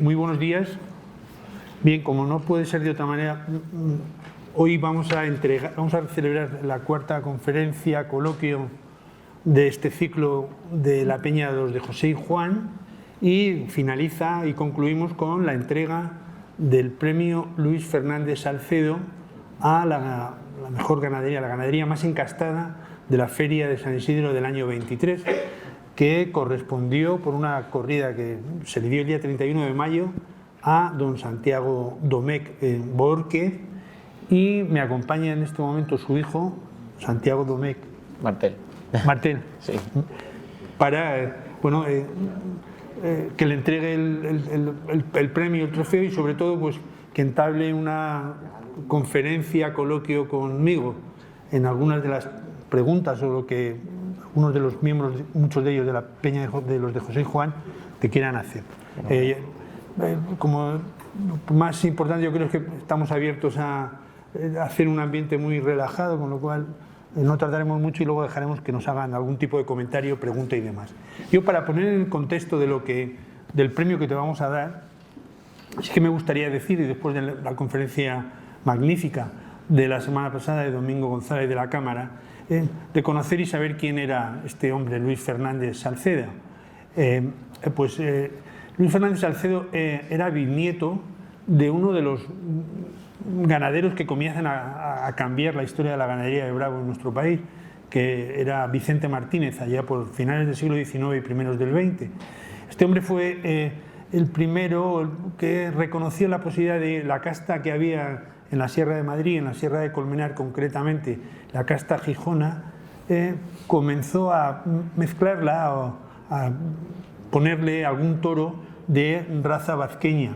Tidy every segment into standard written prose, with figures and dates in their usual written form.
Muy buenos días. Bien, como no puede ser de otra manera, hoy vamos a celebrar la cuarta conferencia, coloquio de este ciclo de la Peña de los de José y Juan, y finaliza y concluimos con la entrega del premio Luis Fernández Salcedo a la mejor ganadería, la ganadería más encastada de la Feria de San Isidro del año 23, que correspondió por una corrida que se le dio el día 31 de mayo a don Santiago Domecq Bohórquez, y me acompaña en este momento su hijo, Santiago Domecq Martel, sí. Para que le entregue el premio, el trofeo, y sobre todo pues que entable una conferencia, coloquio conmigo en algunas de las preguntas o lo que algunos de los miembros, muchos de ellos de la Peña de los de José y Juan, te quieran hacer. Como más importante, yo creo que estamos abiertos a hacer un ambiente muy relajado, con lo cual no tardaremos mucho y luego dejaremos que nos hagan algún tipo de comentario, pregunta y demás. Yo, para poner en el contexto del premio que te vamos a dar, es que me gustaría decir, y después de la conferencia magnífica de la semana pasada de Domingo González de la Cámara, de conocer y saber quién era este hombre, Luis Fernández Salcedo. Luis Fernández Salcedo era bisnieto de uno de los ganaderos que comienzan a cambiar la historia de la ganadería de Bravo en nuestro país, que era Vicente Martínez, allá por finales del siglo XIX y primeros del XX. Este hombre fue el primero que reconoció la posibilidad de la casta que había en la Sierra de Madrid, en la Sierra de Colmenar concretamente, la casta gijona, comenzó a mezclarla, a ponerle algún toro de raza vasqueña,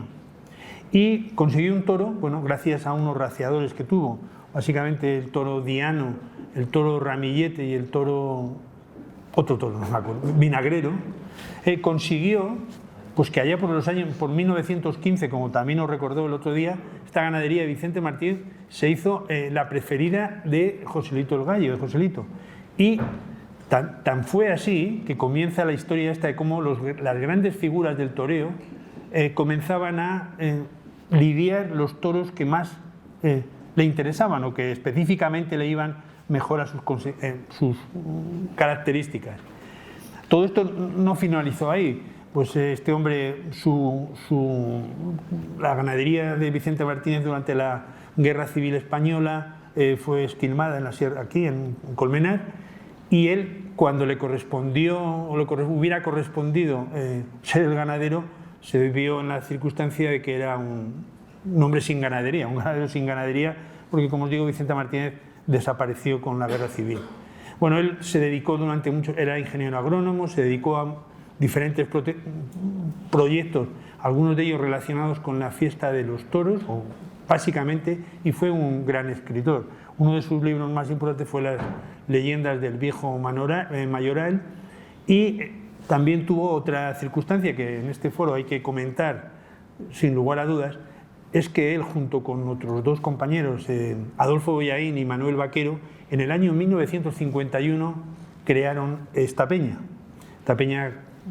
y consiguió un toro, bueno, gracias a unos raciadores que tuvo, básicamente el toro Diano, el toro Ramillete y el toro, otro toro, no me acuerdo, Vinagrero. Consiguió pues que allá por 1915, como también nos recordó el otro día, esta ganadería de Vicente Martínez se hizo la preferida de Joselito el Gallo, de Joselito. Y tan fue así que comienza la historia esta de cómo las grandes figuras del toreo comenzaban a lidiar los toros que más le interesaban o que específicamente le iban mejor a sus características. Todo esto no finalizó ahí. Pues este hombre, la ganadería de Vicente Martínez durante la Guerra Civil Española fue esquilmada en la sierra, aquí en Colmenar, y él, cuando le correspondió o hubiera correspondido ser el ganadero, se vio en la circunstancia de que era un hombre sin ganadería, un ganadero sin ganadería, porque, como os digo, Vicente Martínez desapareció con la Guerra Civil. Bueno, él se dedicó era ingeniero agrónomo, se dedicó a diferentes proyectos, algunos de ellos relacionados con la fiesta de los toros, básicamente, y fue un gran escritor. Uno de sus libros más importantes fue Las leyendas del viejo mayoral, y también tuvo otra circunstancia que en este foro hay que comentar sin lugar a dudas, es que él, junto con otros dos compañeros, Adolfo Bollaín y Manuel Vaquero, en el año 1951 crearon esta peña,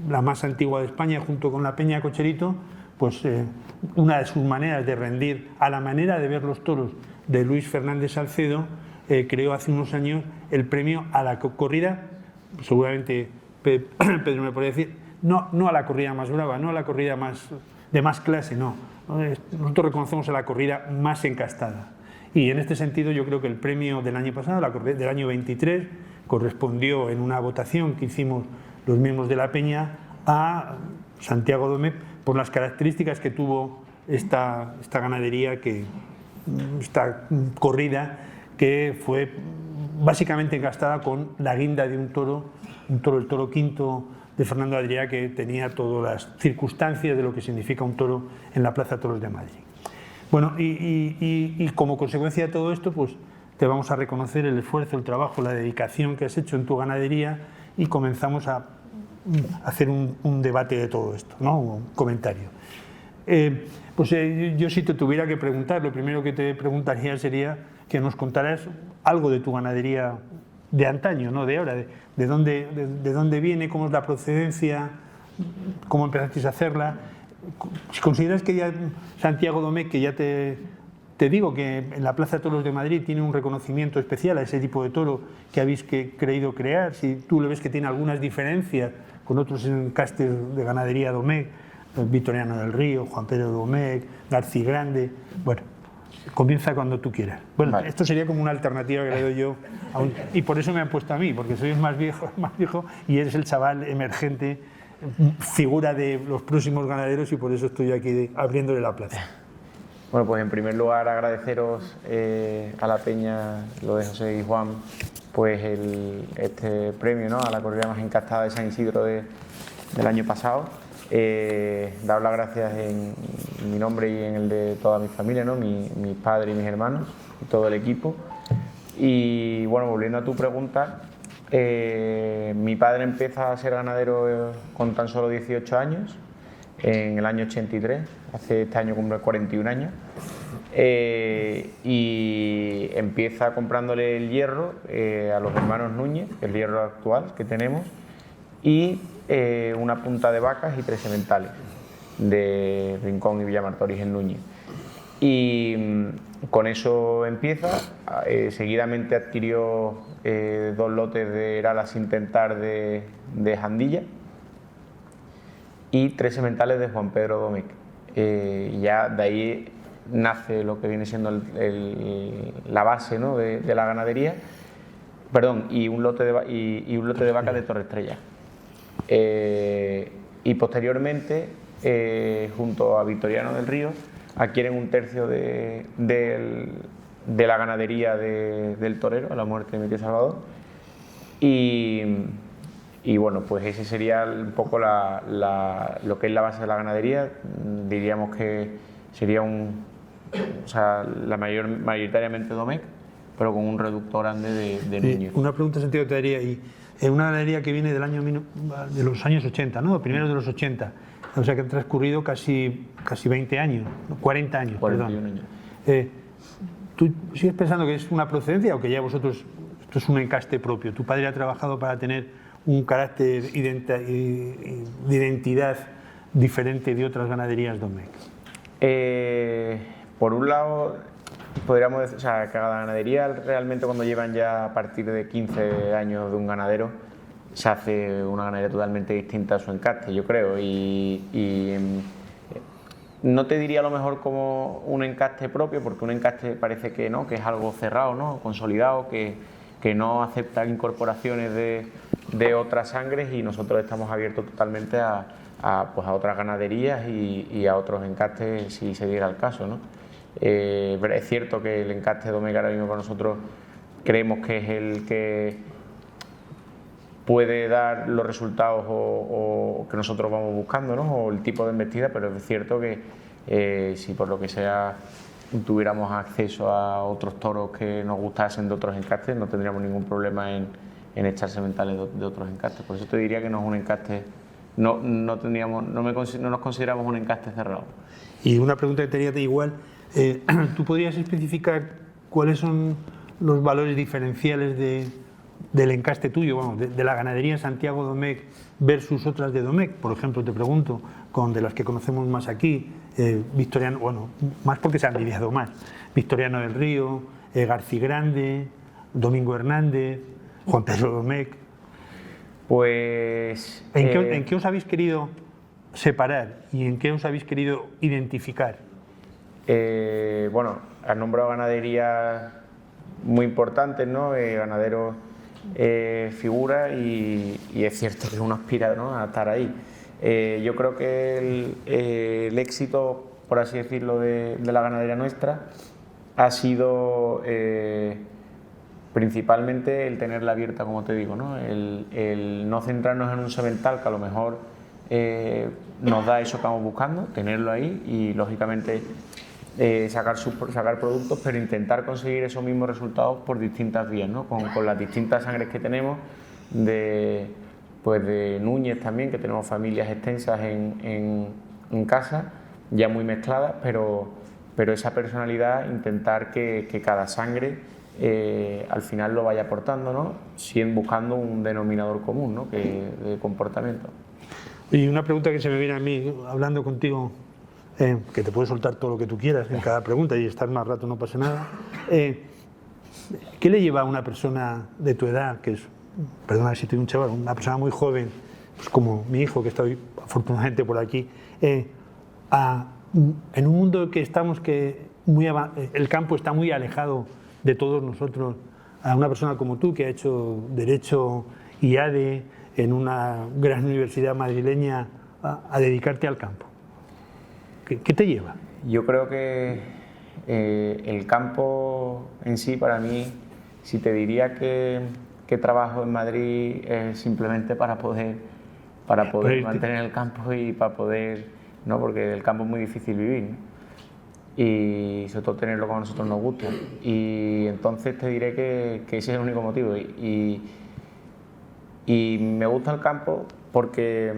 la más antigua de España, junto con la Peña Cocherito. Pues una de sus maneras de rendir a la manera de ver los toros de Luis Fernández Salcedo, creó hace unos años el premio a la corrida, seguramente Pedro me podría decir, no a la corrida más brava, no a la corrida de más clase, no. Nosotros reconocemos a la corrida más encastada. Y en este sentido yo creo que el premio del año pasado, del año 23, correspondió en una votación que hicimos los miembros de la Peña a Santiago Domecq por las características que tuvo esta ganadería, esta corrida, que fue básicamente encastada con la guinda de un toro, el toro quinto de Fernando Adrià, que tenía todas las circunstancias de lo que significa un toro en la Plaza de Toros de Madrid. Bueno, y como consecuencia de todo esto, pues te vamos a reconocer el esfuerzo, el trabajo, la dedicación que has hecho en tu ganadería, y comenzamos a hacer un debate de todo esto, ¿no? Un comentario. Yo, si te tuviera que preguntar, lo primero que te preguntaría sería que nos contaras algo de tu ganadería de antaño, no de ahora, de dónde viene, cómo es la procedencia, cómo empezasteis a hacerla, si consideras que ya Santiago Domecq, que ya te digo que en la Plaza de Toros de Madrid tiene un reconocimiento especial a ese tipo de toro que habéis creído crear, si tú le ves que tiene algunas diferencias con otros encastes de ganadería Domecq, Victoriano del Río, Juan Pedro Domecq, García Grande, bueno, comienza cuando tú quieras. Bueno, vale. Esto sería como una alternativa que le doy yo, y por eso me han puesto a mí, porque soy el más viejo y eres el chaval emergente, figura de los próximos ganaderos, y por eso estoy aquí abriéndole la plaza. Bueno, pues en primer lugar agradeceros a la Peña, lo de José y Juan, pues este premio, ¿no?, a la corrida más encastada de San Isidro del año pasado. Dar las gracias en mi nombre y en el de toda mi familia, ¿no?, mis padres y mis hermanos y todo el equipo. Y bueno, volviendo a tu pregunta, mi padre empieza a ser ganadero con tan solo 18 años, en el año 83, este año cumple 41 años, y empieza comprándole el hierro a los hermanos Núñez, el hierro actual que tenemos, y una punta de vacas y 3 sementales de Rincón y Villamartoriz en Núñez. Y con eso empieza, seguidamente adquirió 2 lotes de Herala sin tentar de Jandilla y 3 sementales de Juan Pedro Domecq. Ya de ahí nace lo que viene siendo la base, ¿no?, de la ganadería, perdón, y un lote de vacas de Torre Estrella. Y posteriormente, junto a Victoriano del Río, adquieren 1/3 de la ganadería del torero, a la muerte de mi tío Salvador. Y bueno, pues ese sería un poco lo que es la base de la ganadería. Diríamos que sería mayoritariamente Domecq, pero con un reducto grande de Núñez. Una pregunta Santiago te daría, y en una ganadería que viene de los años 80, ¿no?, primeros de los 80, o sea que han transcurrido casi 20 años, 40 años, 41 perdón. años. ¿Tú sigues pensando que es una procedencia o que ya vosotros, esto es un encaste propio? ¿Tu padre ha trabajado para tener un carácter de identidad diferente de otras ganaderías Domecq? Por un lado, podríamos decir, o sea, que cada ganadería realmente, cuando llevan ya a partir de 15 años de un ganadero, se hace una ganadería totalmente distinta a su encaste, yo creo, y no te diría a lo mejor como un encaste propio, porque un encaste parece que no, que es algo cerrado, ¿no?, consolidado, que no acepta incorporaciones de otras sangres, y nosotros estamos abiertos totalmente a otras ganaderías y a otros encastes si se diera el caso, ¿no? Pero es cierto que el encaste Domecq ahora mismo para nosotros creemos que es el que puede dar los resultados o que nosotros vamos buscando, ¿no?, o el tipo de embestida, pero es cierto que si por lo que sea tuviéramos acceso a otros toros que nos gustasen de otros encastes, no tendríamos ningún problema en echar sementales de otros encastes. Por eso te diría que no es un encaste, no nos consideramos un encaste cerrado. Y una pregunta que tenía igual, ¿tú podrías especificar cuáles son los valores diferenciales del encaste tuyo, vamos, de la ganadería Santiago Domecq versus otras de Domecq? Por ejemplo, te pregunto, de las que conocemos más aquí, Victoriano, bueno, más porque se han vivido más, Victoriano del Río, García Grande, Domingo Hernández, Juan Pedro Domecq. Pues... ¿En qué os habéis querido separar y en qué os habéis querido identificar? Bueno, has nombrado ganaderías muy importantes, ¿no?, ganaderos figura, y es cierto que uno aspira, ¿no?, a estar ahí. Yo creo que el éxito, por así decirlo, de la ganadería nuestra ha sido principalmente el tenerla abierta, como te digo, ¿no?, el no centrarnos en un semental que a lo mejor nos da eso que estamos buscando, tenerlo ahí y lógicamente sacar productos, pero intentar conseguir esos mismos resultados por distintas vías, ¿no?, con las distintas sangres que tenemos, de Núñez también, que tenemos familias extensas en casa, ya muy mezcladas, pero esa personalidad, intentar que cada sangre al final lo vaya aportando, ¿no?, buscando un denominador común, ¿no?, de comportamiento. Y una pregunta que se me viene a mí hablando contigo, que te puedes soltar todo lo que tú quieras en cada pregunta y estar más rato no pasa nada. ¿Qué le lleva a una persona de tu edad, que es, perdona si estoy un chaval, una persona muy joven, pues como mi hijo que está hoy afortunadamente por aquí, en un mundo que estamos el campo está muy alejado de todos nosotros, a una persona como tú que ha hecho Derecho y ADE en una gran universidad madrileña a dedicarte al campo? ¿Qué te lleva? Yo creo que el campo en sí, para mí, si te diría que trabajo en Madrid es simplemente para poder mantener el campo y para poder, ¿no? Porque el campo es muy difícil vivir, ¿no? Y sobre todo tenerlo como a nosotros nos gusta. Y entonces te diré que ese es el único motivo. Y me gusta el campo porque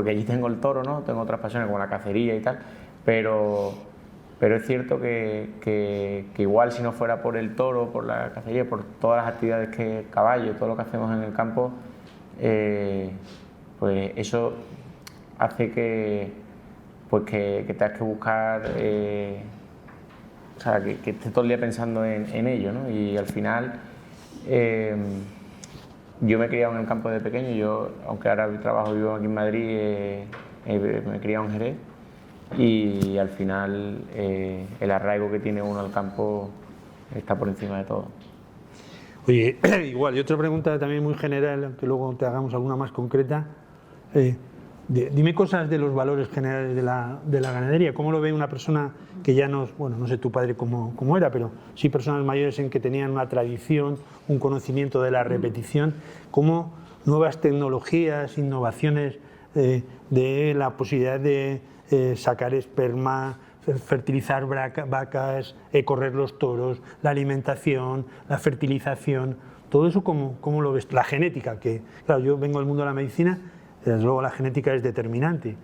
allí tengo el toro, ¿no? Tengo otras pasiones como la cacería y tal, pero es cierto que igual si no fuera por el toro, por la cacería, por todas las actividades que caballo, todo lo que hacemos en el campo, pues eso hace que tengas que buscar, o sea, que estés todo el día pensando en ello, ¿no? Y al final yo me he criado en el campo de pequeño. Yo, aunque ahora trabajo y vivo aquí en Madrid, me he criado en Jerez, y al final el arraigo que tiene uno al campo está por encima de todo. Oye, igual, y otra pregunta también muy general, aunque luego te hagamos alguna más concreta. Dime cosas de los valores generales de la ganadería. ¿Cómo lo ve una persona que ya no sé tu padre cómo era, pero sí personas mayores en que tenían una tradición, un conocimiento de la repetición? ¿Cómo nuevas tecnologías, innovaciones de la posibilidad de sacar esperma, fertilizar vacas, correr los toros, la alimentación, la fertilización, todo eso cómo lo ves? La genética, que claro, yo vengo del mundo de la medicina. Desde luego la genética es determinante.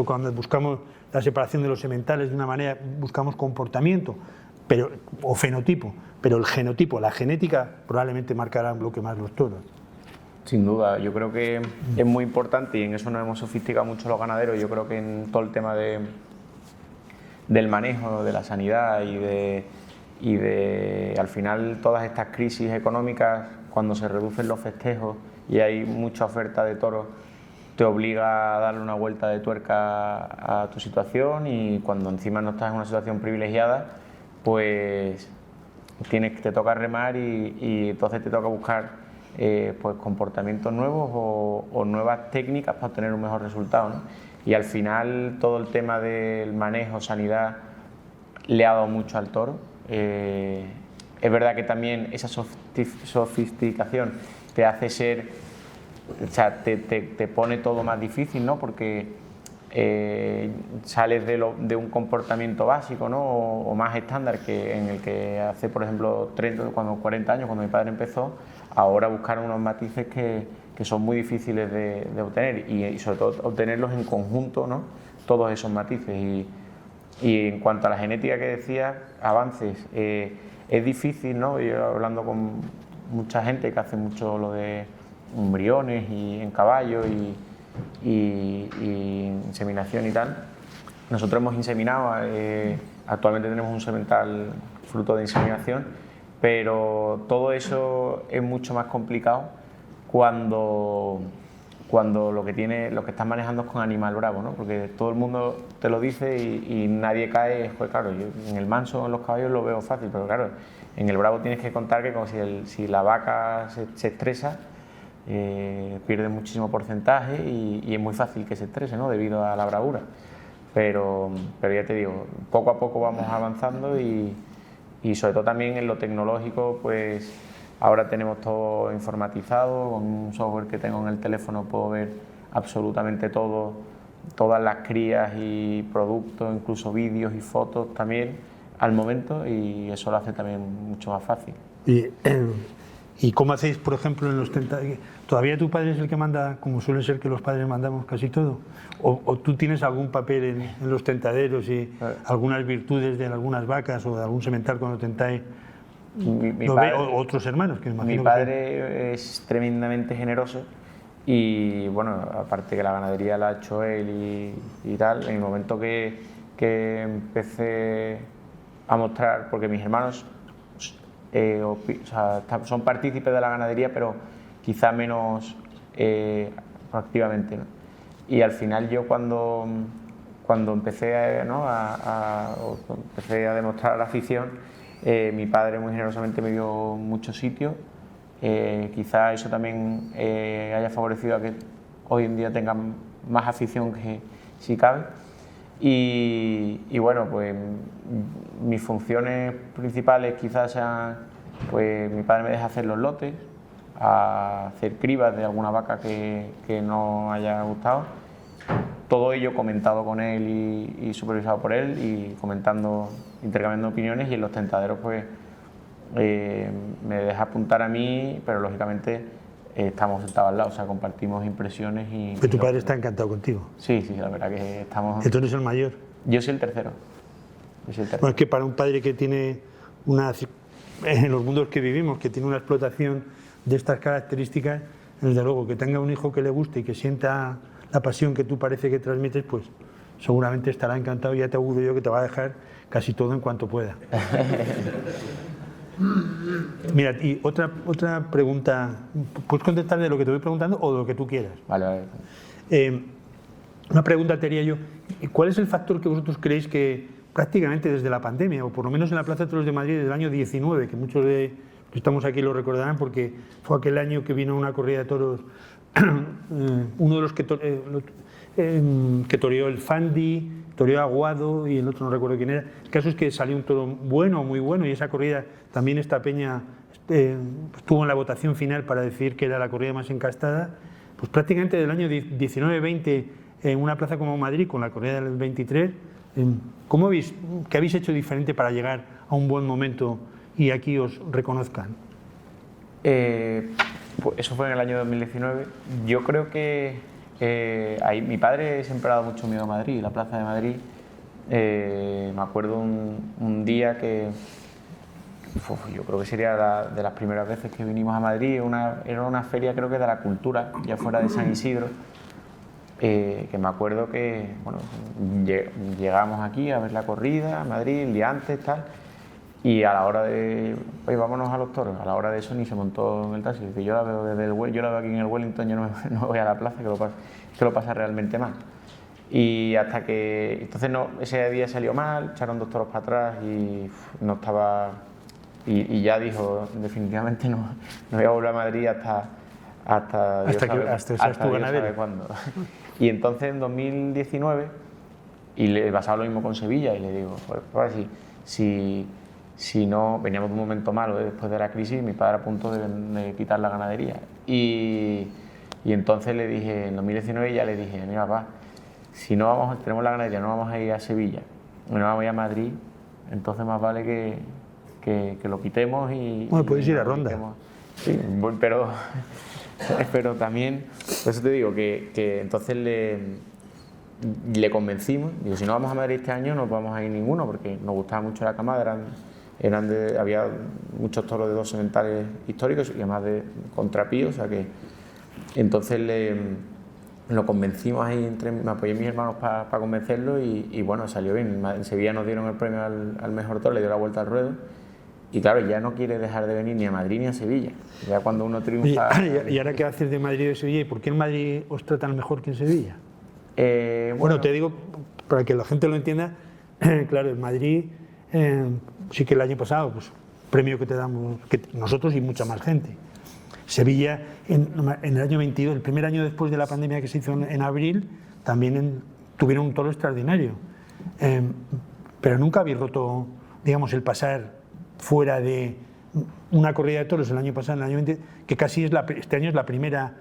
Cuando buscamos la separación de los sementales de una manera, buscamos comportamiento o fenotipo, pero el genotipo, la genética, probablemente marcarán lo que más los toros. Sin duda, yo creo que es muy importante, y en eso nos hemos sofisticado mucho los ganaderos. Yo creo que en todo el tema del manejo, de la sanidad y de al final todas estas crisis económicas, cuando se reducen los festejos y hay mucha oferta de toros, te obliga a darle una vuelta de tuerca a tu situación, y cuando encima no estás en una situación privilegiada, pues te toca remar y entonces te toca buscar pues comportamientos nuevos o nuevas técnicas para obtener un mejor resultado, ¿no? Y al final todo el tema del manejo, sanidad, le ha dado mucho al toro. Es verdad que también esa sofisticación te hace ser, o sea, te pone todo más difícil, ¿no? Porque sales de un comportamiento básico, ¿no? O más estándar, en el que hace, por ejemplo, 40 años, cuando mi padre empezó, ahora buscar unos matices que son muy difíciles de obtener, y sobre todo obtenerlos en conjunto, ¿no? Todos esos matices. Y en cuanto a la genética que decía, avances, es difícil, ¿no? Yo hablando con mucha gente que hace mucho lo de embriones y en caballo y inseminación y tal. Nosotros hemos inseminado, actualmente tenemos un semental fruto de inseminación, pero todo eso es mucho más complicado cuando lo que estás manejando es con animal bravo, ¿no? Porque todo el mundo te lo dice y nadie cae. Pues claro, yo en el manso, en los caballos lo veo fácil, pero claro, en el bravo tienes que contar que como si la vaca se estresa, pierde muchísimo porcentaje y es muy fácil que se estrese, ¿no? Debido a la bravura. Pero ya te digo, poco a poco vamos avanzando y sobre todo también en lo tecnológico, pues ahora tenemos todo informatizado. Con un software que tengo en el teléfono puedo ver absolutamente todo, todas las crías y productos, incluso vídeos y fotos también al momento, y eso lo hace también mucho más fácil. ¿Y cómo hacéis, por ejemplo, en los tentaderos? ¿Todavía tu padre es el que manda, como suele ser que los padres mandamos casi todo? ¿O tú tienes algún papel en los tentaderos y algunas virtudes de algunas vacas o de algún semental cuando tentáis? Mi padre, otros hermanos, que me imagino. Mi padre es tremendamente generoso Y bueno, aparte que la ganadería la ha hecho él y tal, en el momento que empecé a mostrar, porque mis hermanos o sea, son partícipes de la ganadería, pero quizá menos proactivamente, ¿no? Y al final yo cuando empecé, empecé a demostrar la afición, mi padre muy generosamente me dio muchos sitios. Quizá eso también haya favorecido a que hoy en día tengan más afición que si cabe. Y bueno, pues mis funciones principales quizás sean, pues mi padre me deja hacer los lotes, a hacer cribas de alguna vaca que no haya gustado. Todo ello comentado con él y supervisado por él, y comentando, intercambiando opiniones, y en los tentaderos pues me deja apuntar a mí, pero lógicamente estamos sentados al lado, o sea, compartimos impresiones y... Pero tu padre está encantado contigo. Sí, sí, la verdad que estamos... ¿Tú eres el mayor? Yo soy el tercero. Bueno, es que para un padre que tiene en los mundos que vivimos, que tiene una explotación de estas características, desde luego, que tenga un hijo que le guste y que sienta la pasión que tú parece que transmites, pues seguramente estará encantado, y ya te auguro yo que te va a dejar casi todo en cuanto pueda. Mira, y otra pregunta, puedes contestar de lo que te voy preguntando o de lo que tú quieras. Vale. Una pregunta te haría yo, ¿cuál es el factor que vosotros creéis que prácticamente desde la pandemia, o por lo menos en la Plaza de Toros de Madrid del año 19, que muchos de los que estamos aquí lo recordarán porque fue aquel año que vino una corrida de toros, uno de los que toreó el Fandi, toreó Aguado y el otro no recuerdo quién era. El caso es que salió un toro bueno, muy bueno, y esa corrida también esta peña estuvo en la votación final para decidir que era la corrida más encastada. Pues prácticamente del año 19-20 en una plaza como Madrid, con la corrida del 23, ¿qué habéis hecho diferente para llegar a un buen momento y aquí os reconozcan? Pues eso fue en el año 2019. Yo creo que ahí mi padre siempre ha dado mucho miedo a Madrid, la plaza de Madrid. Me acuerdo un día que yo creo que sería de las primeras veces que vinimos a Madrid. Era una feria, creo que de la cultura, ya fuera de San Isidro, que me acuerdo que bueno, llegamos aquí a ver la corrida a Madrid el día antes, tal, y a la hora de oye, vámonos a los toros, a la hora de eso ni se montó en el taxi. Dice, yo la veo desde yo la veo aquí en el Wellington, yo no voy a la plaza, que lo pasa realmente mal. Y hasta que entonces ese día salió mal, echaron 2 toros para atrás y no estaba, y ya dijo, definitivamente no voy a volver a Madrid hasta Dios sabe cuándo. Y entonces en 2019, y le pasaba lo mismo con Sevilla, y le digo, pues ahora si no, veníamos de un momento malo después de la crisis, mi padre a punto de quitar la ganadería. Y entonces le dije, en 2019 ya le dije, mira papá, si no tenemos la ganadería, no vamos a ir a Sevilla, no vamos a ir a Madrid, entonces más vale que lo quitemos y... Bueno, podéis ir a Ronda. Sí, pero también, por eso te digo que entonces le convencimos. Digo, si no vamos a Madrid este año no vamos a ir ninguno, porque nos gustaba mucho la camada, había muchos toros de 2 sementales históricos y además de contrapío, o sea que entonces lo convencimos ahí, me apoyé en mis hermanos para convencerlo y bueno, salió bien. En Sevilla nos dieron el premio al mejor toro, le dio la vuelta al ruedo. Y claro, ya no quiere dejar de venir ni a Madrid ni a Sevilla. Ya cuando uno triunfa... ¿Y ahora qué haces de Madrid y de Sevilla? ¿Y por qué en Madrid os tratan mejor que en Sevilla? Bueno, te digo, para que la gente lo entienda, claro, en Madrid sí que el año pasado, pues premio que te damos que nosotros y mucha más gente. Sevilla, en el año 22, el primer año después de la pandemia que se hizo en abril, también tuvieron un toro extraordinario. Pero nunca habéis roto, digamos, el pasar fuera de una corrida de toros el año pasado, en el año 20, que casi este año es la primera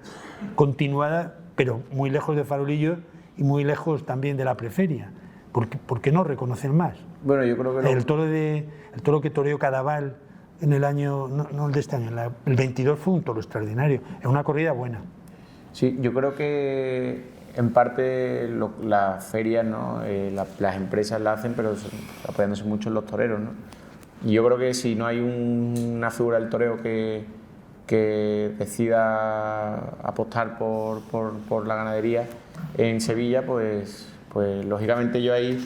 continuada, pero muy lejos de Farolillo y muy lejos también de la preferia. ¿Por qué no reconocen más? Bueno, yo creo que el toro que toreó Cadaval en el año, no el de este año, el 22 fue un toro extraordinario, es una corrida buena. Sí, yo creo que en parte las ferias, ¿no? Las empresas la hacen, pero apoyándose mucho en los toreros, ¿no? Y yo creo que si no hay una figura del toreo que que decida apostar por la ganadería en Sevilla, pues lógicamente yo ahí,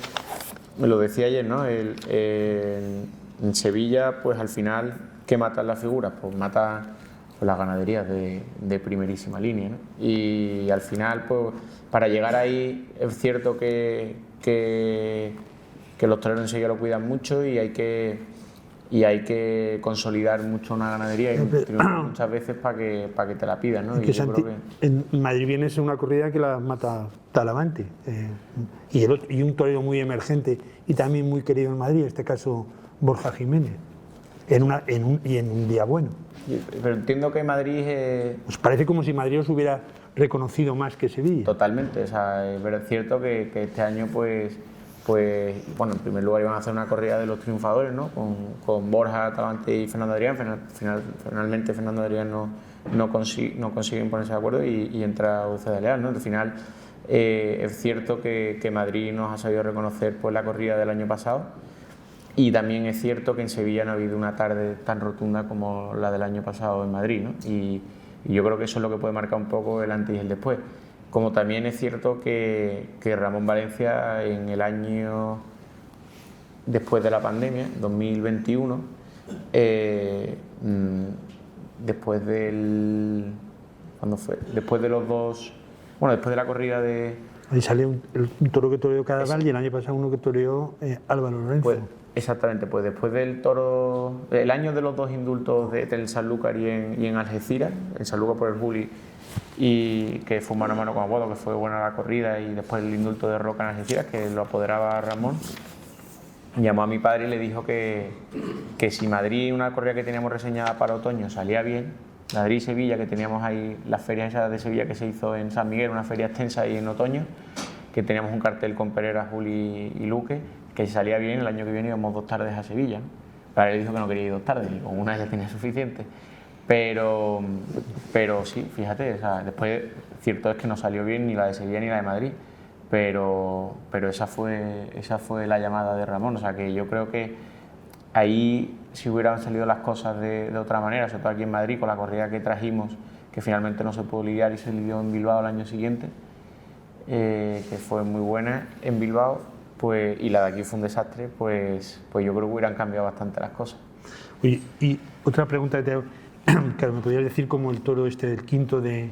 me lo decía ayer, ¿no? En Sevilla, pues al final, ¿qué matan las figuras? Pues matan las ganaderías de primerísima línea, ¿no? Y al final, pues para llegar ahí es cierto que los toreros en Sevilla lo cuidan mucho y hay que consolidar mucho una ganadería y muchas veces para que te la pidan, ¿no? Es que en Madrid viene es una corrida que la mata Talavante, y un torero muy emergente y también muy querido en Madrid, en este caso Borja Jiménez, en un día bueno. Pero entiendo que Madrid... Pues parece como si Madrid os hubiera reconocido más que Sevilla. Totalmente, o sea, pero es cierto que este año pues bueno, en primer lugar iban a hacer una corrida de los triunfadores, ¿no? Con Borja, Talavante y Fernando Adrián. Finalmente Fernando Adrián no consiguen ponerse de acuerdo y entra Uceda Leal, ¿no? Al final es cierto que Madrid nos ha sabido reconocer pues la corrida del año pasado, y también es cierto que en Sevilla no ha habido una tarde tan rotunda como la del año pasado en Madrid, ¿no? Y yo creo que eso es lo que puede marcar un poco el antes y el después. Como también es cierto que Ramón Valencia en el año después de la pandemia, 2021, después de los dos, bueno, después de la corrida de... Ahí salió un toro que toreó Cadaval y el año pasado uno que toreó Álvaro Lorenzo. Pues, exactamente, pues después del toro, el año de los dos indultos del Sanlúcar y en Algeciras, en Sanlúcar por el Juli, y que fue mano a mano con Aguado, que fue buena la corrida, y después el indulto de Roca en Algeciras, que lo apoderaba Ramón, llamó a mi padre y le dijo que si Madrid, una corrida que teníamos reseñada para otoño, salía bien, Madrid y Sevilla, que teníamos ahí las ferias esas de Sevilla que se hizo en San Miguel, una feria extensa ahí en otoño, que teníamos un cartel con Pereira, Juli y Luque, que si salía bien el año que viene íbamos 2 tardes a Sevilla, ¿no? Padre le dijo que no quería ir 2 tardes, y con una ya tenía suficiente. Pero sí, fíjate, o sea, después cierto es que no salió bien ni la de Sevilla ni la de Madrid, pero esa fue la llamada de Ramón, o sea que yo creo que ahí si hubieran salido las cosas de otra manera, sobre todo aquí en Madrid con la corrida que trajimos, que finalmente no se pudo lidiar y se lidió en Bilbao el año siguiente, que fue muy buena en Bilbao, pues, y la de aquí fue un desastre, pues yo creo que hubieran cambiado bastante las cosas. Oye, y otra pregunta que te hago, claro, me podrías decir como el toro el quinto de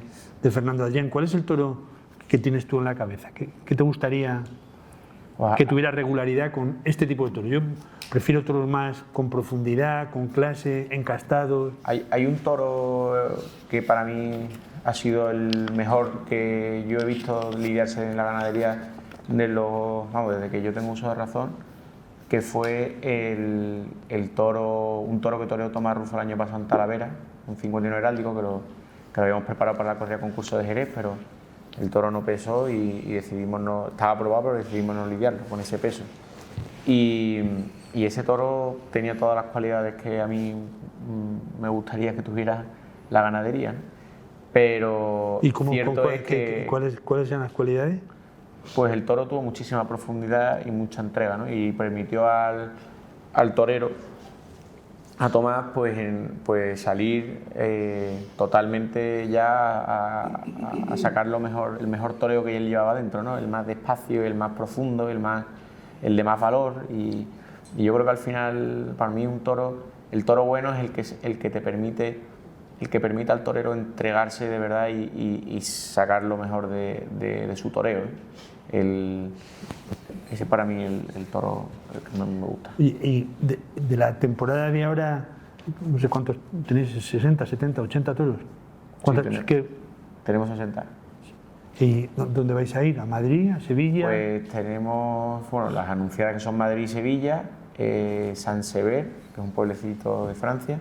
Fernando Adrián, ¿cuál es el toro que tienes tú en la cabeza? ¿Qué te gustaría que tuviera regularidad con este tipo de toros? Yo prefiero toros más con profundidad, con clase, encastados. Hay un toro que para mí ha sido el mejor que yo he visto lidiarse en la ganadería desde que yo tengo uso de razón, que fue un toro que toreó Tomás Rufo el año pasado en Talavera, un 51 heráldico que lo habíamos preparado para la corrida concurso de Jerez, pero el toro no pesó y decidimos no, estaba aprobado, pero decidimos no lidiarlo con ese peso. Y ese toro tenía todas las cualidades que a mí me gustaría que tuviera la ganadería, ¿no? Pero ¿Y cuáles eran las cualidades? Pues el toro tuvo muchísima profundidad y mucha entrega, ¿no? Y permitió al torero, a Tomás, pues salir totalmente ya a sacar el mejor toreo que él llevaba dentro, ¿no? El más despacio, el más profundo, el de más valor, y yo creo que al final para mí el toro bueno es el que permite al torero entregarse de verdad y sacar lo mejor de su toreo, ¿eh? Ese para mí el toro que más me gusta. Y de la temporada de ahora, no sé cuántos, tenéis 60, 70, 80 toros. ¿Cuántos? Sí, tenemos 60. ¿Y dónde vais a ir? ¿A Madrid? ¿A Sevilla? Pues tenemos, las anunciadas que son Madrid y Sevilla, San Sever, que es un pueblecito de Francia,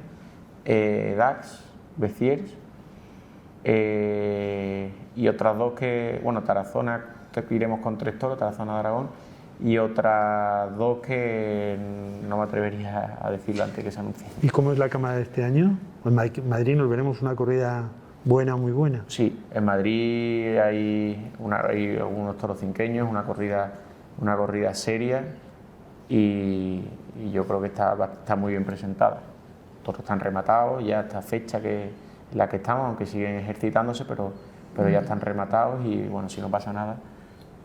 Dax, Béziers, y otras dos Tarazona, que iremos con 3 toros, Tarazona de Aragón, y otras 2 que no me atrevería a decirlo antes que se anuncie. ¿Y cómo es la cámara de este año? En Madrid nos veremos una corrida buena, muy buena. Sí, en Madrid hay algunos toros cinqueños, una corrida seria, y yo creo que está muy bien presentada. Todos están rematados, ya esta fecha que la que estamos, aunque siguen ejercitándose, pero ya están rematados y bueno, si no pasa nada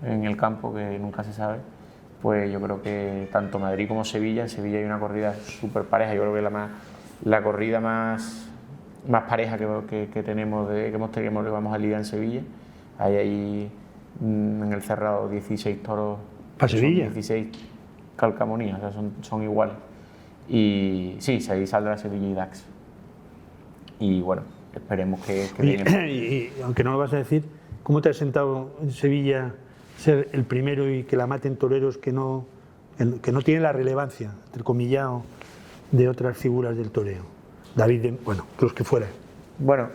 en el campo, que nunca se sabe, pues yo creo que tanto Madrid como Sevilla, en Sevilla hay una corrida súper pareja, yo creo que la corrida más pareja que tenemos, que hemos tenido, que vamos a lidiar en Sevilla. Hay ahí en el cerrado 16 toros. ¿Para Sevilla? 16 calcamonías, o sea, son iguales. Y sí, ahí saldrá Sevilla y Dax. Y bueno, esperemos que y aunque no lo vas a decir, ¿cómo te has sentado en Sevilla ser el primero y que la maten toreros que no tienen la relevancia, entrecomillado, de otras figuras del toreo? David, bueno, los que fueran. Bueno,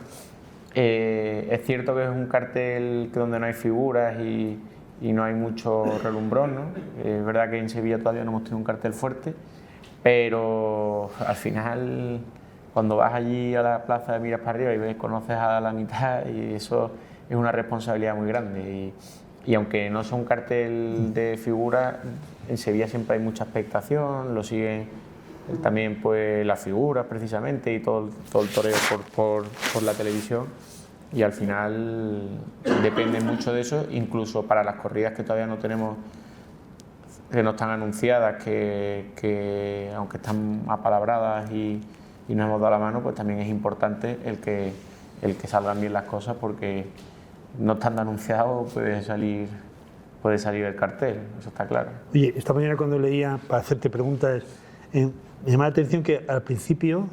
es cierto que es un cartel donde no hay figuras y no hay mucho relumbrón, ¿no? Es verdad que en Sevilla todavía no hemos tenido un cartel fuerte, pero al final, cuando vas allí a la plaza, miras para arriba y ves, conoces a la mitad, y eso es una responsabilidad muy grande. Y aunque no sea un cartel de figuras, en Sevilla siempre hay mucha expectación, lo siguen también pues las figuras precisamente y todo el toreo por la televisión, y al final depende mucho de eso, incluso para las corridas que todavía no tenemos, que no están anunciadas, que aunque están apalabradas y nos hemos dado la mano, pues también es importante el que salgan bien las cosas, porque no estando anunciado puede salir el cartel, eso está claro. Oye, esta mañana cuando leía, para hacerte preguntas, me llamaba la atención que al principio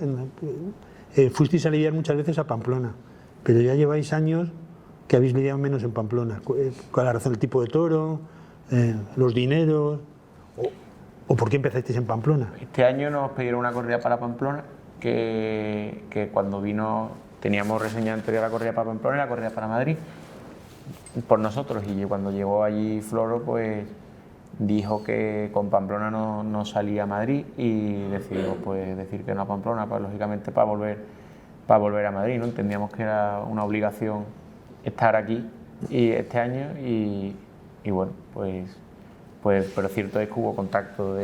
fuisteis a lidiar muchas veces a Pamplona, pero ya lleváis años que habéis lidiado menos en Pamplona. ¿Cuál es la razón? ¿El tipo de toro? ¿Los dineros? ¿O por qué empezasteis en Pamplona? Este año nos pidieron una corrida para Pamplona, que cuando vino teníamos reseña anterior a la corrida para Pamplona y la corrida para Madrid por nosotros, y cuando llegó allí Floro, pues dijo que con Pamplona no salía a Madrid, y decidimos pues decir que no a Pamplona, pues lógicamente para volver a Madrid, ¿no? Entendíamos que era una obligación estar aquí y este año, y bueno, pues pero cierto es que hubo contacto,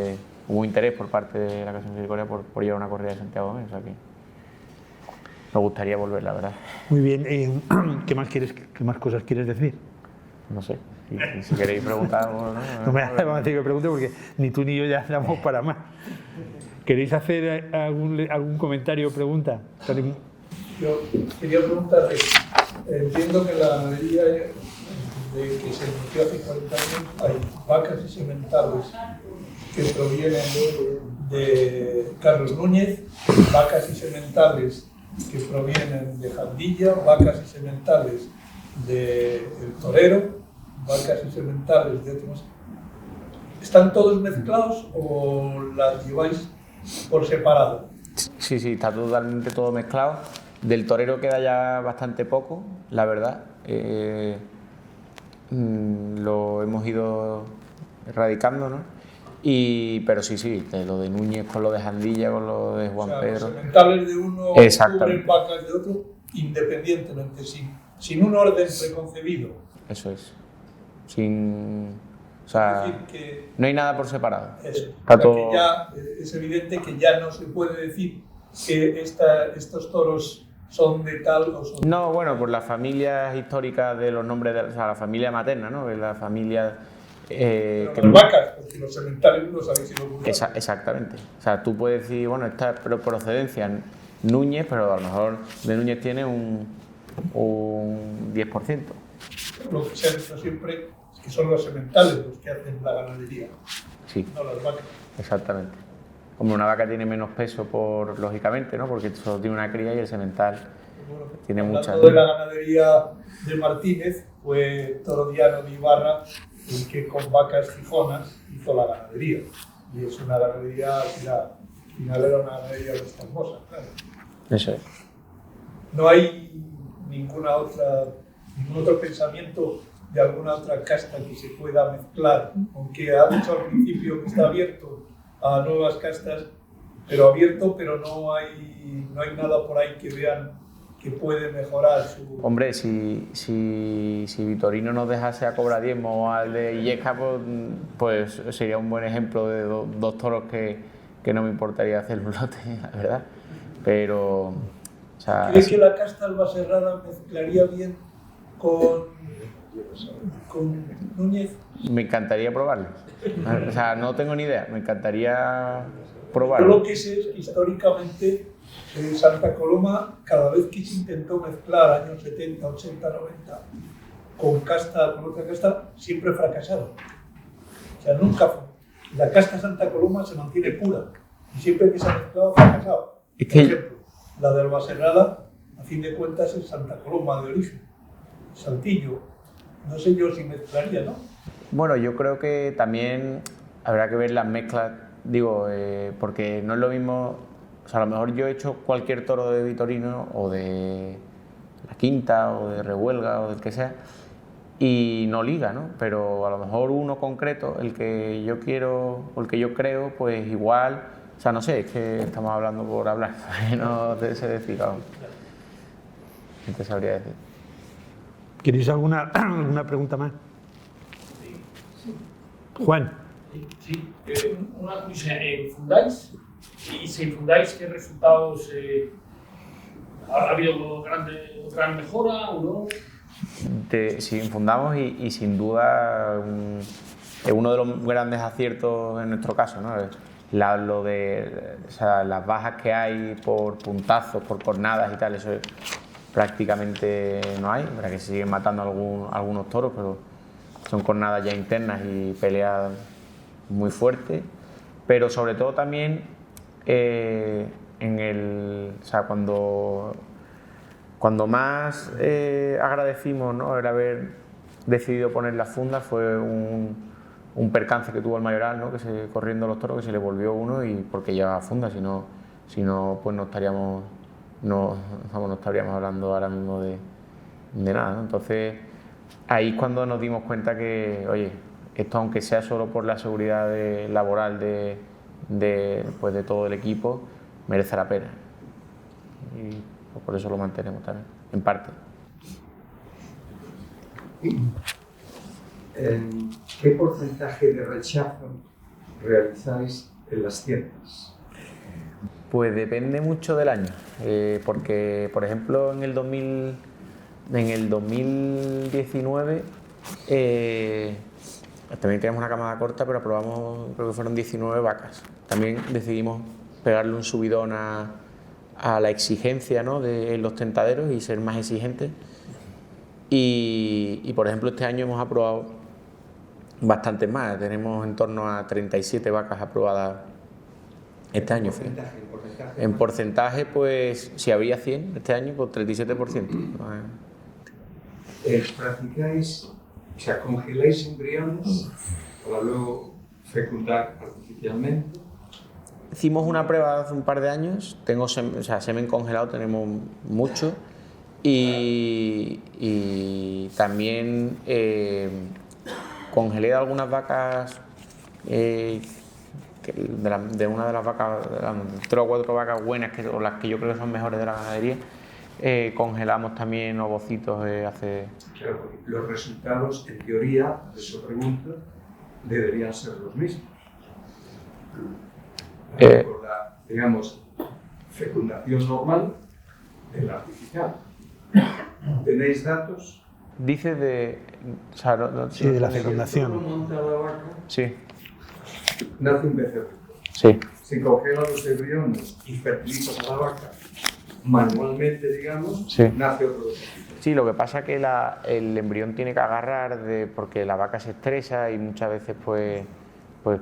hubo interés por parte de la Casa de Misericordia por llevar una corrida de Santiago Domingo, o sea que nos gustaría volver, la verdad. Muy bien, ¿qué más cosas quieres decir? No sé, si queréis preguntar algo, ¿no? No me vamos a decir que pregunte, porque ni tú ni yo ya damos para más. ¿Queréis hacer algún comentario o pregunta? Yo quería preguntarle, entiendo que en la ganadería de que se inició hace 40 años hay vacas y sementales que provienen de Carlos Núñez, vacas y sementales que provienen de Jandilla, vacas y sementales del Torero, vacas y sementales de otros. ¿Están todos mezclados o las lleváis por separado? Sí, está totalmente todo mezclado. Del Torero queda ya bastante poco, la verdad. Lo hemos ido erradicando, ¿no? Pero sí, lo de Núñez con lo de Jandilla, con lo de Juan Pedro. Los sementales de uno cubren vacas de otro, independientemente, sin un orden preconcebido. Eso es. O sea, es decir, que no hay nada por separado. Eso. Todo... Que ya, es evidente que ya no se puede decir que estos toros son de tal o son... No, bueno, por las familias históricas de los nombres, o sea, la familia materna, ¿no? La familia... Pero las vacas, porque los sementales no sabéis si lo buscan. Exactamente. O sea, tú puedes decir, bueno, esta procedencia Núñez, pero a lo mejor de Núñez tiene un 10%. Lo que se ha dicho siempre es que son los sementales los que hacen la ganadería, sí, no las vacas. Exactamente. Como una vaca tiene menos peso, lógicamente, ¿no? Porque solo tiene una cría, y el semental tiene mucha. Hablando de la ganadería de Martínez, fue Torodiano de Ibarra el que con vacas gijonas hizo la ganadería. Y es una ganadería que al final era una ganadería hermosa, claro. Eso es. No hay ningún otro pensamiento de alguna otra casta que se pueda mezclar, aunque ha dicho al principio que está abierto a nuevas castas, pero no hay nada por ahí que vean que puede mejorar su... Hombre, si Vitorino nos dejase a Cobra Diezmo o al de Illesca, pues sería un buen ejemplo de dos toros que no me importaría hacer un lote, la verdad. Pero, o sea, ¿Crees que la casta albacerrada mezclaría bien con Núñez? me encantaría probarlo. O sea, no tengo ni idea, me encantaría Yo probarlo. lo que sé es que históricamente Santa Coloma, cada vez que se intentó mezclar años 70, 80, 90 con otra casta, siempre fracasaron. O sea, nunca fue. La casta Santa Coloma se mantiene pura y siempre que se ha mezclado ha fracasado. Es Por que- ejemplo, la de Albacerrada, a fin de cuentas, es Santa Coloma de origen. Saltillo, no sé yo si mezclaría, ¿no? Bueno, yo creo que también habrá que ver las mezclas, digo, porque no es lo mismo, o sea, a lo mejor yo he hecho cualquier toro de Vitorino o de La Quinta o de Revuelga o del que sea y no liga, ¿no? Pero a lo mejor uno concreto, el que yo quiero o el que yo creo, pues igual, o sea, no sé, es que estamos hablando por hablar, no te sé decir aún. No te sabría decir. ¿Queréis alguna pregunta más? Juan. Sí, una curiosidad. ¿Fundáis? Y si fundáis, ¿qué resultados? ¿Ha habido gran mejora o no? Sí, fundamos y sin duda es uno de los grandes aciertos en nuestro caso, ¿no? O sea, las bajas que hay por puntazos, por cornadas y tal, eso prácticamente no hay, verdad que se siguen matando algunos toros, pero son cornadas ya internas y peleas muy fuertes, pero sobre todo también o sea, cuando más agradecimos, ¿no?, el haber decidido poner las fundas fue un percance que tuvo el Mayoral, ¿no?, corriendo los toros, que se le volvió uno y porque llevaba fundas, si no pues no estaríamos hablando ahora mismo de nada, ¿no? Entonces ahí es cuando nos dimos cuenta que, oye, esto aunque sea solo por la seguridad laboral pues de todo el equipo, merece la pena. Y pues por eso lo mantenemos también, en parte. ¿Qué porcentaje de rechazo realizáis en las tiendas? Pues depende mucho del año, porque por ejemplo en el 2019 también teníamos una camada corta, pero aprobamos, creo que fueron 19 vacas. También decidimos pegarle un subidón a la exigencia, ¿no?, de los tentaderos y ser más exigentes. Y por ejemplo este año hemos aprobado bastantes más, tenemos en torno a 37 vacas aprobadas este año. En porcentaje, pues si había 100 este año, pues 37%. ¿Practicáis, o sea, congeláis embriones para luego fecundar artificialmente? Hicimos una prueba hace un par de años, semen congelado tenemos mucho y también congelé algunas vacas, de una de las vacas, 3 o 4 vacas buenas, o las que yo creo que son mejores de la ganadería, congelamos también ovocitos hace... Claro, porque los resultados, en teoría, de su pregunta, deberían ser los mismos. Por la, digamos, fecundación normal de la artificial. ¿Tenéis datos? Dice de... O sea, Sí, de la fecundación. Cuando monta la vaca, Sí, nace un becerro. sí. Se congelan los embriones y fertilizas a la vaca manualmente, digamos, Sí. nace otro becerro. Sí, lo que pasa es que el embrión tiene que agarrar porque la vaca se estresa y muchas veces pues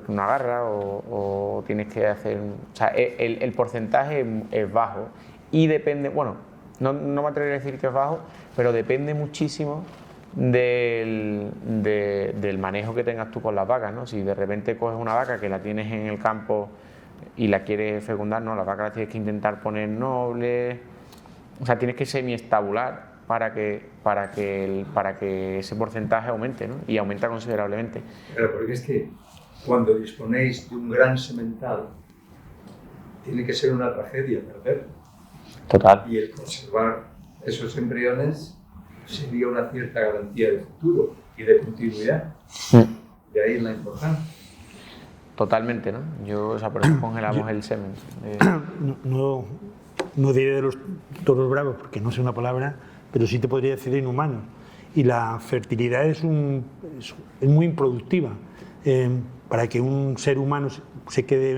no agarra o tienes que hacer... O sea, el porcentaje es bajo y depende... Bueno, no me atrevería a decir que es bajo, pero depende muchísimo del manejo que tengas tú con las vacas, ¿no? Si de repente coges una vaca que la tienes en el campo y la quieres fecundar, no, la vaca la tienes que intentar poner noble, o sea, tienes que semiestabular para que ese porcentaje aumente, ¿no? Y aumenta considerablemente. Claro, porque es que cuando disponéis de un gran sementado, tiene que ser una tragedia perder. Total. Y el conservar esos embriones sería una cierta garantía de futuro y de continuidad. De ahí la importancia. Totalmente, ¿no? O sea, por eso congelamos el semen. no diré de los toros bravos porque no sé una palabra, pero sí te podría decir de inhumanos. Y la fertilidad es muy improductiva. Para que un ser humano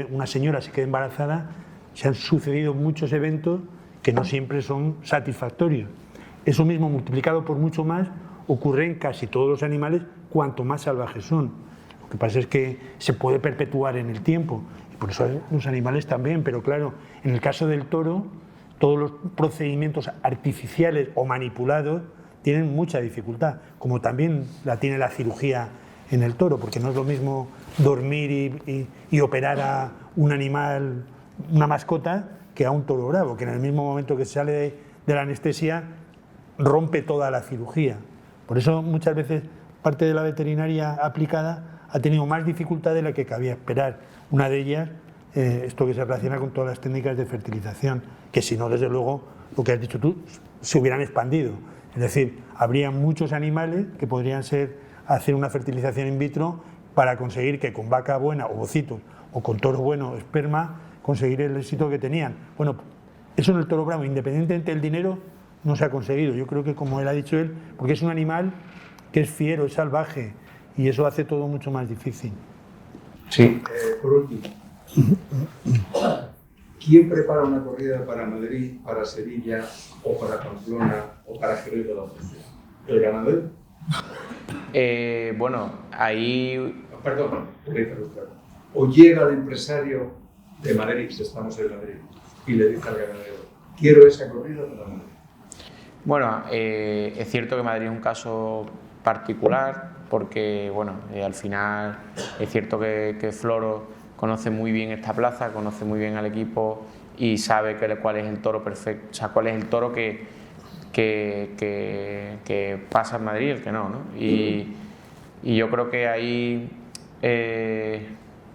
una señora se quede embarazada, se han sucedido muchos eventos que no siempre son satisfactorios. Eso mismo, multiplicado por mucho más, ocurre en casi todos los animales, cuanto más salvajes son. Lo que pasa es que se puede perpetuar en el tiempo, y por eso los animales también, pero claro, en el caso del toro, todos los procedimientos artificiales o manipulados tienen mucha dificultad, como también la tiene la cirugía en el toro, porque no es lo mismo dormir y operar a un animal, una mascota, que a un toro bravo, que en el mismo momento que sale de la anestesia rompe toda la cirugía. Por eso muchas veces parte de la veterinaria aplicada ha tenido más dificultad de la que cabía esperar. Una de ellas, esto que se relaciona con todas las técnicas de fertilización, que si no, desde luego, lo que has dicho tú, se hubieran expandido. Es decir, habría muchos animales que podrían hacer una fertilización in vitro para conseguir que con vaca buena o bocitos o con toro bueno esperma conseguir el éxito que tenían. Bueno, eso en el toro bravo, independientemente del dinero, no se ha conseguido. Yo creo que, como él ha dicho él, porque es un animal que es fiero, es salvaje, y eso hace todo mucho más difícil. Sí. Por último, ¿quién prepara una corrida para Madrid, para Sevilla, o para Pamplona, o para Jerez de la Frontera? ¿El ganadero? Bueno, ahí... Perdón, o llega el empresario de Madrid, si estamos en Madrid, y le dice al ganadero: quiero esa corrida para Madrid. Bueno, es cierto que Madrid es un caso particular porque, bueno, al final es cierto que Floro conoce muy bien esta plaza, conoce muy bien al equipo y sabe cuál es el toro perfecto, o sea, cuál es el toro que pasa en Madrid y el que no, ¿no? Y yo creo que ahí,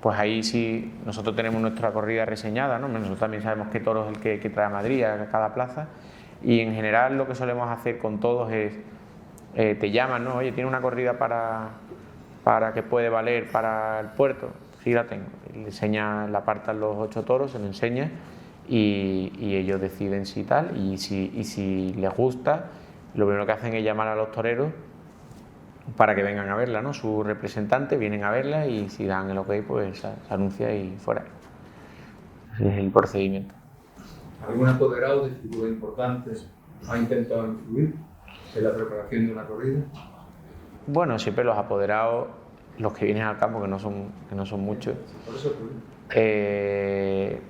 pues ahí sí nosotros tenemos nuestra corrida reseñada, ¿no? Nosotros también sabemos qué toro es el que trae a Madrid a cada plaza, y en general lo que solemos hacer con todos es, te llaman, ¿no? Oye, ¿tiene una corrida para que puede valer para el puerto? Sí, la tengo. Le enseña, la apartan los 8 toros, se lo enseña y ellos deciden si tal, y si les gusta, lo primero que hacen es llamar a los toreros para que vengan a verla, ¿no? Sus representantes vienen a verla y si dan el ok, pues se anuncia y fuera. Ese es el procedimiento. ¿Algún apoderado de figuras importantes ha intentado influir en la preparación de una corrida? Bueno, siempre los apoderados, los que vienen al campo, que no son muchos, Por eso,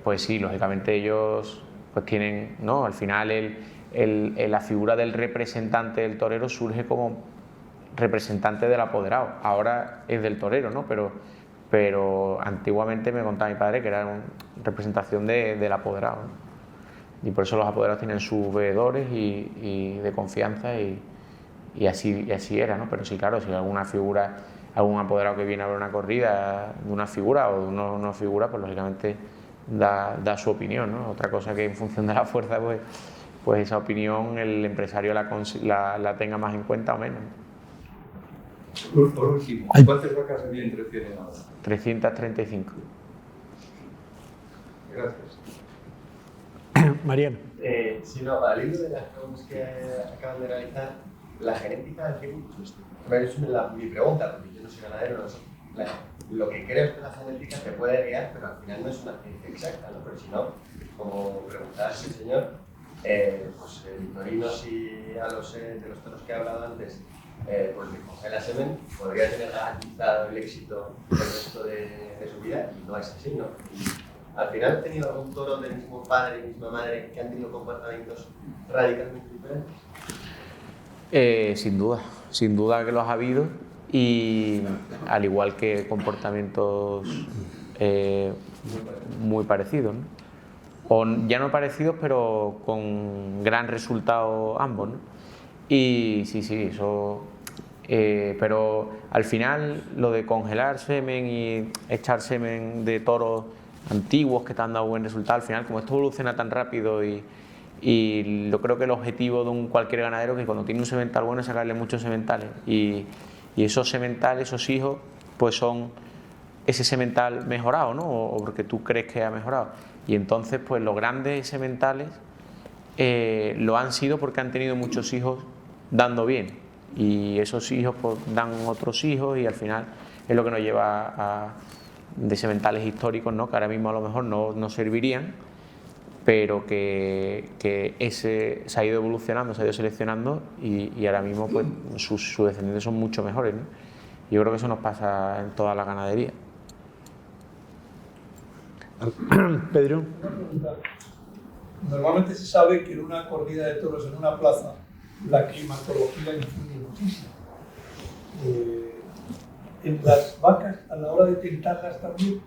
pues sí, lógicamente ellos pues tienen, ¿no? Al final la figura del representante del torero surge como representante del apoderado. Ahora es del torero, ¿no? Pero antiguamente me contaba mi padre que era una representación del apoderado, ¿no? Y por eso los apoderados tienen sus veedores y de confianza y así era, ¿no? Pero sí, claro, si alguna figura, algún apoderado que viene a ver una corrida de una figura o de una figura, pues lógicamente da su opinión, ¿no? Otra cosa que en función de la fuerza, pues esa opinión el empresario la tenga más en cuenta o menos. Por último, ¿cuántas vacas había entretienen ahora? 335. Gracias. Mariano. Sí, no, al hilo de las preguntas que acaban de realizar, la genética del ciclo, es mi pregunta, porque yo no soy ganadero, no sé. Lo que creo es que la genética te puede guiar, pero al final no es una ciencia exacta, ¿no? Pero si no, como preguntaba ese señor, pues el torino, si a los de los toros que he hablado antes, pues le congela semen, podría tener garantizado el éxito del resto de su vida, y no es así, ¿no? Al final, ¿has tenido algún toro del mismo padre y misma madre que han tenido comportamientos radicalmente diferentes? Sin duda que los ha habido, y al igual que comportamientos muy parecidos, ¿no? O ya no parecidos, pero con gran resultado ambos, ¿no? Y sí, eso... pero al final lo de congelar semen y echar semen de toros antiguos que te han dado buen resultado, al final, como esto evoluciona tan rápido y yo creo que el objetivo de cualquier ganadero es que cuando tiene un semental bueno es sacarle muchos sementales, y esos sementales, esos hijos, pues son ese semental mejorado, ¿no? O porque tú crees que ha mejorado, y entonces pues los grandes sementales lo han sido porque han tenido muchos hijos dando bien, y esos hijos pues dan otros hijos, y al final es lo que nos lleva a de sementales históricos, ¿no? Que ahora mismo a lo mejor no servirían, pero que ese se ha ido evolucionando, se ha ido seleccionando, y ahora mismo pues sus descendientes son mucho mejores, ¿no? Yo creo que eso nos pasa en toda la ganadería. Pedro. Una pregunta. Normalmente se sabe que en una corrida de toros en una plaza la climatología influye muchísimo. En las vacas, a la hora de tentarlas también.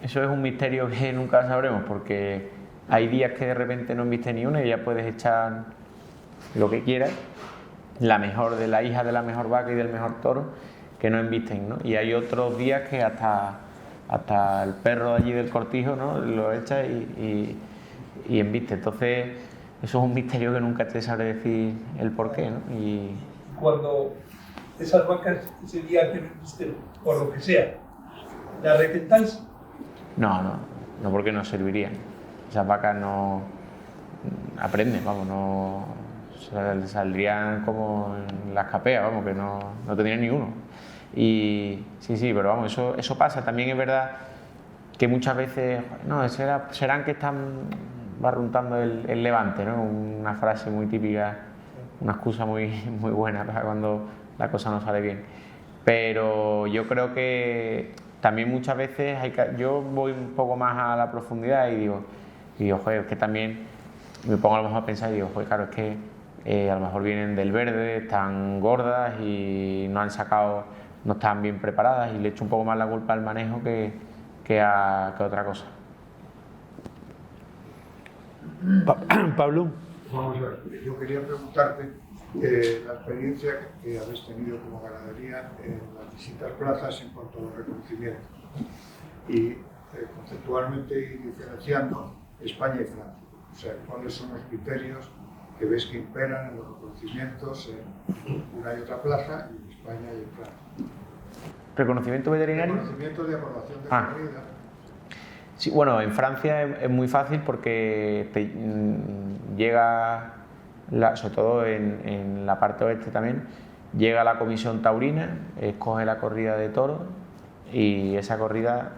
Eso es un misterio que nunca sabremos, porque hay días que de repente no embiste ni una y ya puedes echar lo que quieras, la mejor de la hija de la mejor vaca y del mejor toro, que no embisten, ¿no? Y hay otros días que hasta el perro de allí del cortijo, ¿no? Lo echa y embiste. Entonces eso es un misterio que nunca te sabré decir el porqué, ¿no? Y Cuando esas vacas ese día que no embisten, por lo que sea, ¿las retentáis? no, porque no servirían. Esas vacas no aprenden, vamos, no saldrían como en las capeas, vamos, que no tendrían ni uno. Y sí, pero vamos, eso pasa. También es verdad que muchas veces, no, serán que están barruntando el levante, ¿no? Una frase muy típica, una excusa muy buena para cuando la cosa no sale bien. Pero yo creo que también muchas veces yo voy un poco más a la profundidad y digo, joder, es que también me pongo a lo mejor a pensar y digo, joder, claro, es que a lo mejor vienen del verde, están gordas y no están bien preparadas, y le echo un poco más la culpa al manejo que a otra cosa. Pablo. Vamos a ver, yo quería preguntarte la experiencia que habéis tenido como ganadería en las distintas plazas en cuanto a los reconocimientos, y conceptualmente ir diferenciando España y Francia. O sea, cuáles son los criterios que ves que imperan en los reconocimientos en una y otra plaza, y en España y en Francia. ¿Reconocimiento veterinario? Reconocimiento de aprobación de corrida. Sí, bueno, en Francia es muy fácil porque llega, sobre todo en la parte oeste también, llega la comisión taurina, escoge la corrida de toros y esa corrida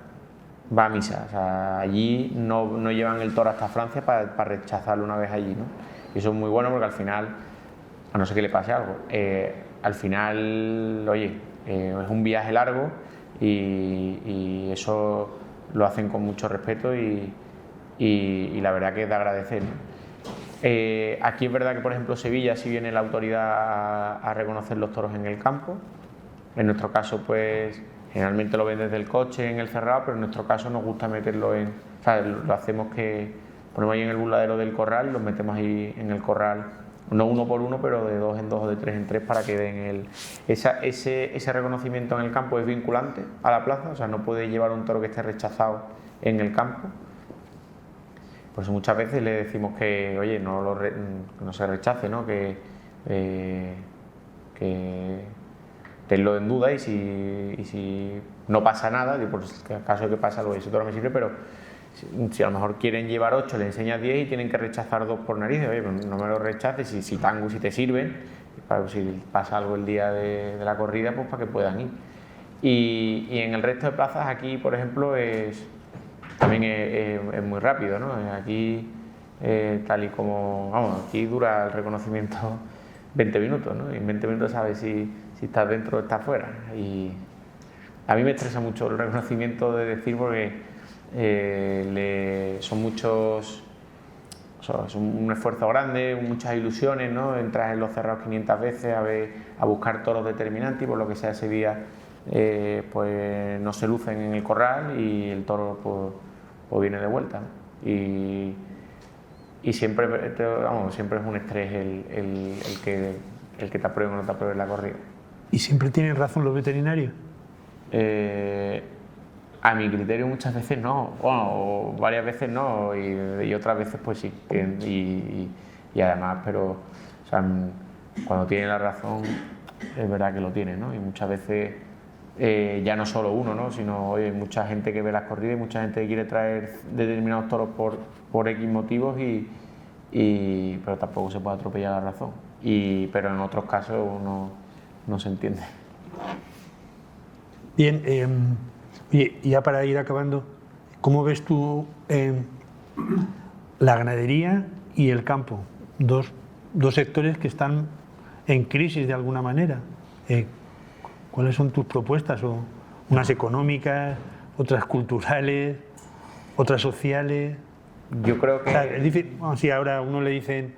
va a misa. O sea, allí no llevan el toro hasta Francia para rechazarlo una vez allí, ¿no? Y eso es muy bueno porque al final, a no ser que le pase algo, al final, oye, es un viaje largo y eso lo hacen con mucho respeto y la verdad que es de agradecer, ¿no? Aquí es verdad que, por ejemplo, Sevilla sí viene la autoridad a reconocer los toros en el campo. En nuestro caso, pues generalmente lo ven desde el coche en el cerrado, pero en nuestro caso nos gusta meterlo o sea, lo hacemos que ponemos ahí en el burladero del corral y los metemos ahí en el corral, no uno por uno, pero de 2 en 2 o de 3 en 3 para que den ese reconocimiento en el campo. Es vinculante a la plaza, o sea, no puede llevar un toro que esté rechazado en el campo. Por eso muchas veces le decimos que, oye, no se rechace, ¿no? Que tenlo en duda, y si no pasa nada, por el caso de que pasa algo, ese toro me sirve, pero si a lo mejor quieren llevar 8, le enseñas 10 y tienen que rechazar 2 por narices, oye, pues no me lo rechaces, si te sirven, para si pasa algo el día de la corrida, pues para que puedan ir. Y en el resto de plazas, aquí, por ejemplo, también es muy rápido, ¿no? Aquí, tal y como, vamos, aquí dura el reconocimiento 20 minutos, ¿no? Y en 20 minutos sabes si estás dentro o estás fuera. Y a mí me estresa mucho el reconocimiento de decir, porque son muchos, o sea, es un esfuerzo grande, muchas ilusiones, ¿no? Entras en los cerrados 500 veces a buscar toros determinantes, y por lo que sea ese día pues no se lucen en el corral y el toro pues viene de vuelta, ¿no? Y siempre, siempre es un estrés el que te aprueben o no te aprueben la corrida. ¿Y siempre tienen razón los veterinarios? A mi criterio muchas veces no, bueno, o varias veces no, y otras veces pues sí, y además, pero o sea, cuando tiene la razón es verdad que lo tiene, ¿no? Y muchas veces ya no solo uno, ¿no? Sino, oye, hay mucha gente que ve las corridas y mucha gente que quiere traer determinados toros por X motivos, y pero tampoco se puede atropellar la razón. Pero en otros casos no se entiende. Bien, oye, ya para ir acabando, ¿cómo ves tú la ganadería y el campo? Dos sectores que están en crisis de alguna manera. ¿Cuáles son tus propuestas? Unas económicas, otras culturales, otras sociales. Yo creo que... O sea, es difícil, bueno, si ahora a uno le dicen